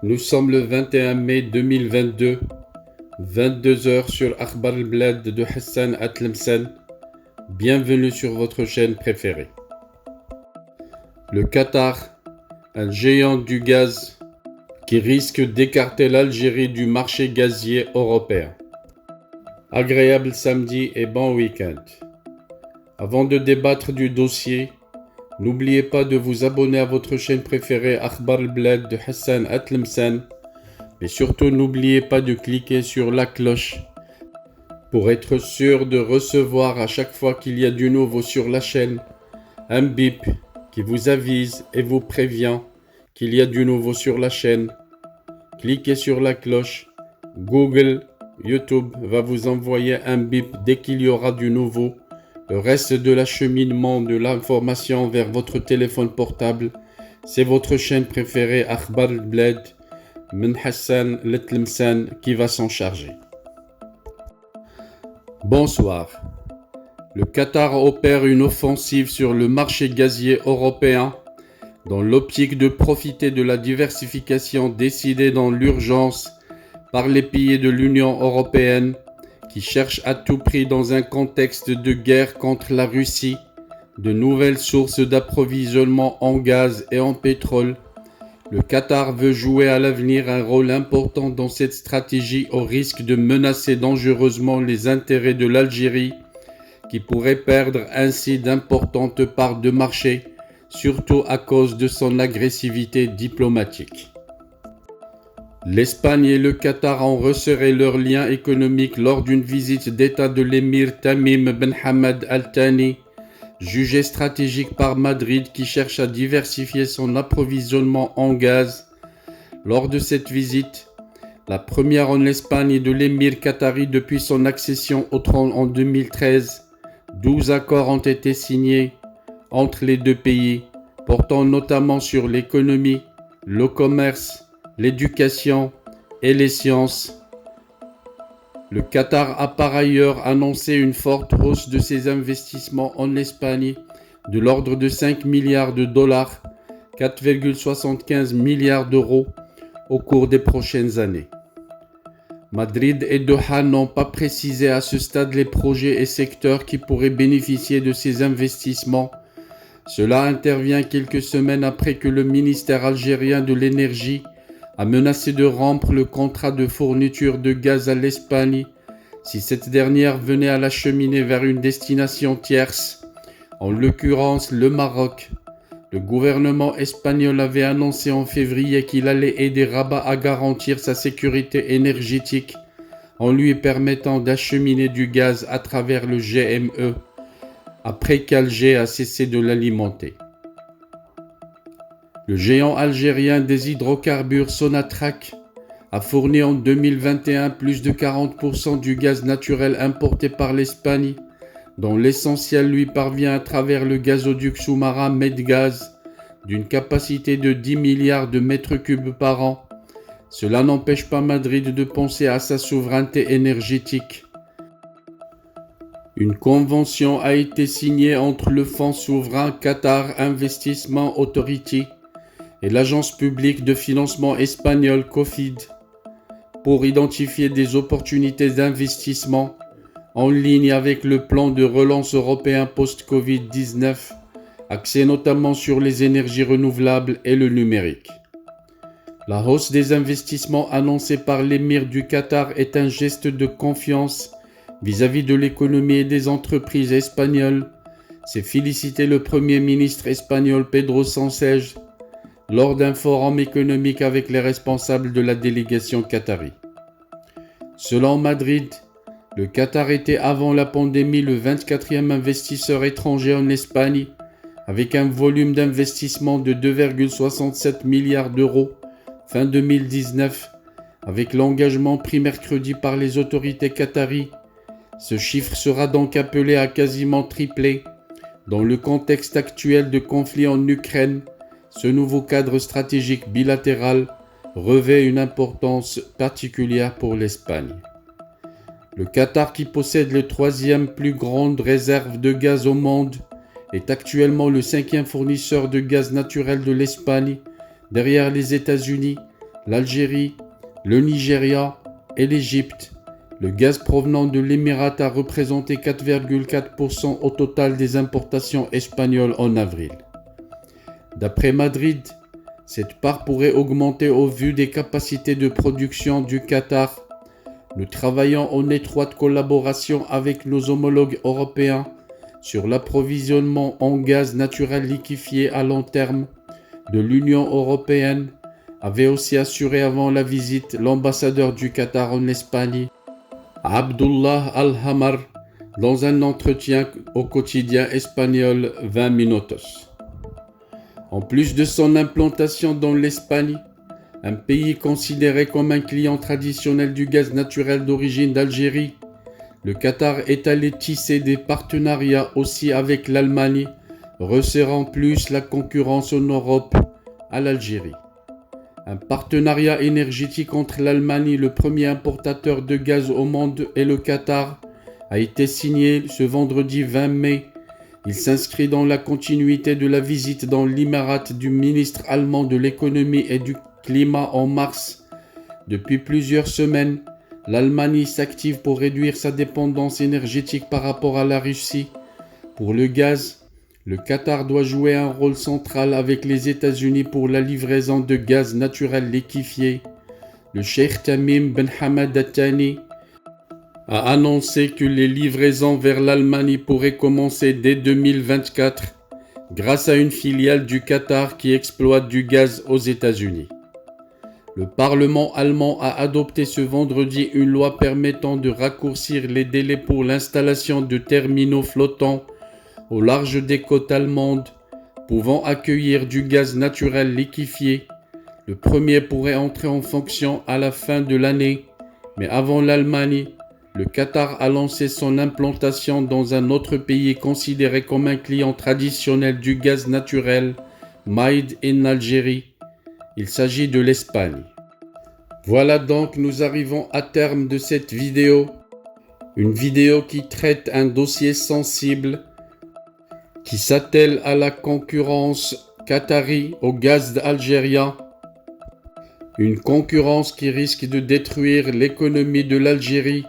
Nous sommes le 21 mai 2022, 22 heures sur Akhbar al-Blad de Hassan Atlemsen. Bienvenue sur votre chaîne préférée. Le Qatar, un géant du gaz qui risque d'écarter l'Algérie du marché gazier européen. Agréable samedi et bon week-end. Avant de débattre du dossier, n'oubliez pas de vous abonner à votre chaîne préférée Akhbar al-Blad de Hassan Atlemsen, mais surtout n'oubliez pas de cliquer sur la cloche pour être sûr de recevoir à chaque fois qu'il y a du nouveau sur la chaîne un bip qui vous avise et vous prévient qu'il y a du nouveau sur la chaîne. Cliquez sur la cloche. Google, YouTube va vous envoyer un bip dès qu'il y aura du nouveau. Le reste de l'acheminement de l'information vers votre téléphone portable, c'est votre chaîne préférée Akhbar al-Blad min Hassan Atlemsen qui va s'en charger. Bonsoir. Le Qatar opère une offensive sur le marché gazier européen dans l'optique de profiter de la diversification décidée dans l'urgence par les pays de l'Union européenne qui cherchent à tout prix dans un contexte de guerre contre la Russie, de nouvelles sources d'approvisionnement en gaz et en pétrole. Le Qatar veut jouer à l'avenir un rôle important dans cette stratégie au risque de menacer dangereusement les intérêts de l'Algérie, qui pourrait perdre ainsi d'importantes parts de marché, surtout à cause de son agressivité diplomatique. L'Espagne et le Qatar ont resserré leurs liens économiques lors d'une visite d'État de l'émir Tamim Ben Hamad Al Thani, jugé stratégique par Madrid qui cherche à diversifier son approvisionnement en gaz. Lors de cette visite, la première en Espagne de l'émir qatari depuis son accession au trône en 2013, 12 accords ont été signés entre les deux pays, portant notamment sur l'économie, le commerce, l'éducation et les sciences. Le Qatar a par ailleurs annoncé une forte hausse de ses investissements en Espagne de l'ordre de 5 milliards de dollars, 4,75 milliards d'euros au cours des prochaines années. Madrid et Doha n'ont pas précisé à ce stade les projets et secteurs qui pourraient bénéficier de ces investissements. Cela intervient quelques semaines après que le ministère algérien de l'énergie a menacé de rompre le contrat de fourniture de gaz à l'Espagne si cette dernière venait à l'acheminer vers une destination tierce, en l'occurrence le Maroc. Le gouvernement espagnol avait annoncé en février qu'il allait aider Rabat à garantir sa sécurité énergétique en lui permettant d'acheminer du gaz à travers le GME, après qu'Alger a cessé de l'alimenter. Le géant algérien des hydrocarbures Sonatrach a fourni en 2021 plus de 40% du gaz naturel importé par l'Espagne, dont l'essentiel lui parvient à travers le gazoduc sous-marin Medgaz, d'une capacité de 10 milliards de mètres cubes par an. Cela n'empêche pas Madrid de penser à sa souveraineté énergétique. Une convention a été signée entre le Fonds souverain Qatar Investment Authority et l'agence publique de financement espagnole COFID pour identifier des opportunités d'investissement en ligne avec le plan de relance européen post-Covid-19, axé notamment sur les énergies renouvelables et le numérique. La hausse des investissements annoncée par l'émir du Qatar est un geste de confiance vis-à-vis de l'économie et des entreprises espagnoles, s'est félicité le Premier ministre espagnol Pedro Sánchez lors d'un forum économique avec les responsables de la délégation qatari. Selon Madrid, le Qatar était avant la pandémie le 24e investisseur étranger en Espagne, avec un volume d'investissement de 2,67 milliards d'euros fin 2019, avec l'engagement pris mercredi par les autorités qataries. Ce chiffre sera donc appelé à quasiment tripler. Dans le contexte actuel de conflit en Ukraine, ce nouveau cadre stratégique bilatéral revêt une importance particulière pour l'Espagne. Le Qatar, qui possède le troisième plus grande réserve de gaz au monde, est actuellement le 5e fournisseur de gaz naturel de l'Espagne, derrière les États-Unis, l'Algérie, le Nigeria et l'Égypte. Le gaz provenant de l'Émirat a représenté 4,4% au total des importations espagnoles en avril. D'après Madrid, cette part pourrait augmenter au vu des capacités de production du Qatar. Nous travaillons en étroite collaboration avec nos homologues européens sur l'approvisionnement en gaz naturel liquéfié à long terme de l'Union européenne, avait aussi assuré avant la visite l'ambassadeur du Qatar en Espagne, Abdullah Al-Hamar, dans un entretien au quotidien espagnol 20 Minutos. En plus de son implantation dans l'Espagne, un pays considéré comme un client traditionnel du gaz naturel d'origine d'Algérie, le Qatar est allé tisser des partenariats aussi avec l'Allemagne, resserrant plus la concurrence en Europe à l'Algérie. Un partenariat énergétique entre l'Allemagne, le premier importateur de gaz au monde, et le Qatar a été signé ce vendredi 20 mai. Il s'inscrit dans la continuité de la visite dans l'Émirat du ministre allemand de l'économie et du climat en mars. Depuis plusieurs semaines, l'Allemagne s'active pour réduire sa dépendance énergétique par rapport à la Russie. Pour le gaz, le Qatar doit jouer un rôle central avec les États-Unis pour la livraison de gaz naturel liquéfié. Le cheikh Tamim Ben Hamad Al Thani a annoncé que les livraisons vers l'Allemagne pourraient commencer dès 2024 grâce à une filiale du Qatar qui exploite du gaz aux États-Unis. Le Parlement allemand a adopté ce vendredi une loi permettant de raccourcir les délais pour l'installation de terminaux flottants au large des côtes allemandes, pouvant accueillir du gaz naturel liquéfié. Le premier pourrait entrer en fonction à la fin de l'année, mais avant l'Allemagne, le Qatar a lancé son implantation dans un autre pays considéré comme un client traditionnel du gaz naturel, Made in Algérie. Il s'agit de l'Espagne. Voilà donc, nous arrivons à terme de cette vidéo. Une vidéo qui traite un dossier sensible qui s'attelle à la concurrence qatari au gaz algérien. Une concurrence qui risque de détruire l'économie de l'Algérie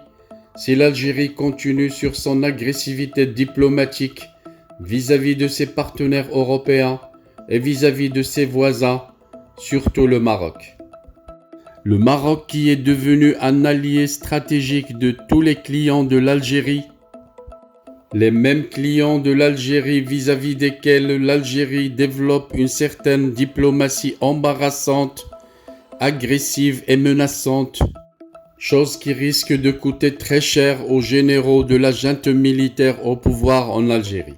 si l'Algérie continue sur son agressivité diplomatique vis-à-vis de ses partenaires européens et vis-à-vis de ses voisins, surtout le Maroc. Le Maroc qui est devenu un allié stratégique de tous les clients de l'Algérie, les mêmes clients de l'Algérie vis-à-vis desquels l'Algérie développe une certaine diplomatie embarrassante, agressive et menaçante, chose qui risque de coûter très cher aux généraux de la junte militaire au pouvoir en Algérie.